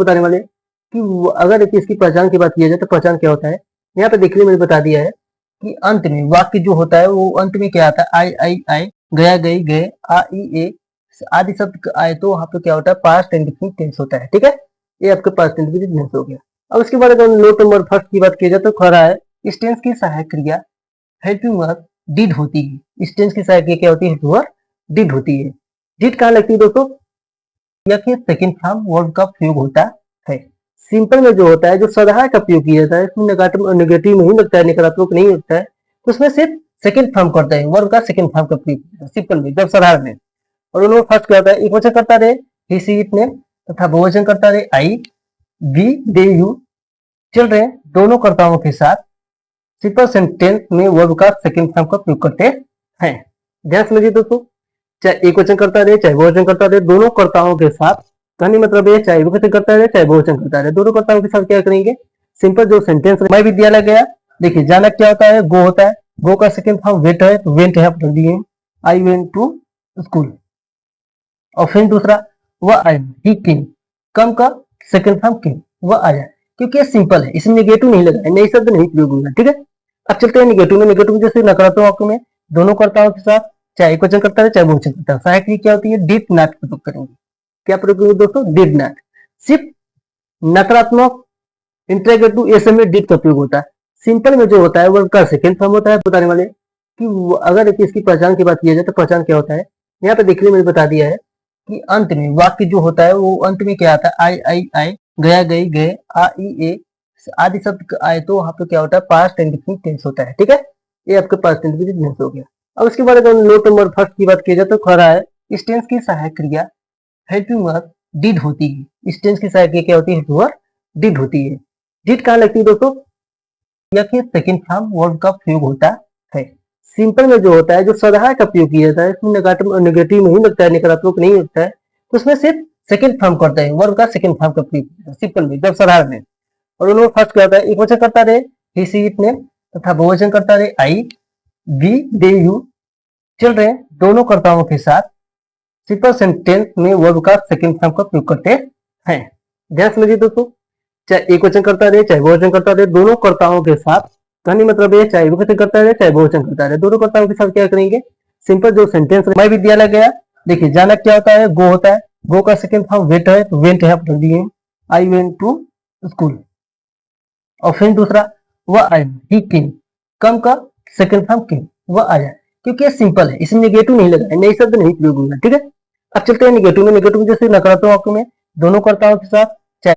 बताने वाले कि अगर इसकी पहचान की बात की जाए तो पहचान क्या होता है। यहाँ पे देखिए मैंने बता दिया है कि अंत में वाक्य जो होता है वो अंत में क्या आता है, आई आई, गया गई गए, आ ई ए आदि शब्द आए तो वहां पे क्या होता है, पास्ट इंडेफिनिट टेंस होता है। ठीक है, ये आपके पास्ट इंडेफिनिट टेंस हो गया। अब उसके बाद अगर नोट नंबर फर्स्ट की बात की जाए तो खड़ा है इस टेंस की सहायक क्रिया हेल्पिंग वर्ब डिड होती है। इस टेंस की सहायक क्रिया क्या होती है, हेल्पिंग वर्ब डिड होती है। डिड कहाँ लगती है दोस्तों, या कि सेकंड फॉर्म वर्ब का प्रयोग होता है। सिंपल में जो होता है, जो सदाहरण का प्रयोग किया जाता है, इसमें नेगेटिव नहीं लगता है, नकारात्मक नहीं लगता है, तो उसमें सिर्फ सेकंड फॉर्म करते हैं, वर्ब का सेकंड फॉर्म का प्रयोग सिंपल में जब साधारण में। और उन्होंने फर्स्ट क्या होता है, एक वचन करता रहे ही सी इट ने तथा बहुवचन करता रहे आई वी दे यू चिल्ड्रेन, दोनों कर्ताओं के साथ सिंपल सेंटेंस में वर्ब का सेकंड फॉर्म का प्रयोग करते हैं। ध्यान समझिए दोस्तों, चाहे एक वचन करता रहे चाहे बहुवचन करता रहे, दोनों कर्ताओं के साथ, कहने मतलब ये चाहे एक वचन करता रहे चाहे बहुवचन करता रहे, दोनों कर्ताओं के साथ क्या करेंगे, सिंपल जो सेंटेंस मैं विद्यालय गया। देखिए जाना क्या होता है, गो होता है, गो का सेकंड फॉर्म वेट है तो वेंट है आप रख दिए, आई वेंट टू स्कूल। और फिर दूसरा वह आया, ही केम, कम का सेकंड फॉर्म केम, वह आया, क्योंकि ये सिंपल है, इसमें नेगेटिव नहीं लगा है, नए शब्द नहीं प्रयोग हुआ। ठीक है, अब चलते हैं नेगेटिव में। नेगेटिव जैसे नकारात्मक वाक्य में दोनों कर्ताओं के साथ चाहे एक वचन करता है चाहे बहुवचन करता है, सहायक क्रिया क्या होती है, डिड नॉट प्रयोग करेंगे। क्या प्रयोग करेंगे दोस्तों, डिड नॉट। सिर्फ नकारात्मक इंटरोगेटिव ऐसे में डिड का प्रयोग होता है। सिंपल में जो होता है वर्ब का सेकंड फॉर्म होता है। बताने वाले कि अगर इसकी पहचान की बात की जाए तो पहचान क्या होता है। यहाँ पे देखिए मैंने बता दिया है कि अंत में वाक्य जो होता है वो अंत में क्या आता है, आई आई, गया गई गए, आ ई ए आदि शब्द आए तो वहां पे क्या होता है, पास्ट इंडेफिनिट टेंस होता है। ठीक है, ये आपके पास्ट इंडेफिनिट टेंस हो गया। अब उसके बाद अगर नोट नंबर फर्स्ट की बात की जाए तो खड़ा है इस टेंस की सहायक क्रिया हेल्पिंग वर्ब डिड होती है। इस टेंस की सहायक क्रिया क्या होती है, हेल्पिंग वर्ब डिड होती है। डिड कहाँ लगती है दोस्तों, या कि सेकंड फॉर्म वर्ब का प्रयोग होता है। सिंपल में जो होता है, जो सदाहरण का प्रयोग किया जाता है, इसमें नेगेटिव नहीं लगता है, नकारात्मक नहीं लगता है, तो उसमें सिर्फ सेकंड फॉर्म करते हैं, वर्ब का सेकंड फॉर्म का प्रयोग सिंपल में जब साधारण में। और उन्होंने फर्स्ट क्या होता है, एक वचन करता रहे ही सी इट ने तथा बहुवचन करता रहे आई वी दे यू चिल्ड्रेन, दोनों कर्ताओं के साथ सिंपल सेंटेंस में वर्ब का सेकंड फॉर्म का प्रयोग करते हैं। ध्यान समझिए दोस्तों, चाहे एक वचन करता रहे चाहे बहुवचन करता रहे, दोनों कर्ताओं के साथ, कहने मतलब ये चाहे एक वचन करता रहे चाहे बहुवचन करता रहे, दोनों कर्ताओं के साथ क्या करेंगे, सिंपल जो सेंटेंस मैं विद्यालय गया। देखिए जाना क्या होता है, गो होता है, गो का सेकंड फॉर्म वेट है तो वेंट है आप रख दिए, आई वेंट टू स्कूल। और फिर दूसरा वह आया, ही केम, कम का सेकंड फॉर्म केम, वह आया, क्योंकि ये सिंपल है, इसमें नेगेटिव नहीं लगा है, नए शब्द नहीं प्रयोग हुआ। ठीक है, अब चलते हैं नेगेटिव में। नेगेटिव जैसे नकारात्मक वाक्य में दोनों कर्ताओं के साथ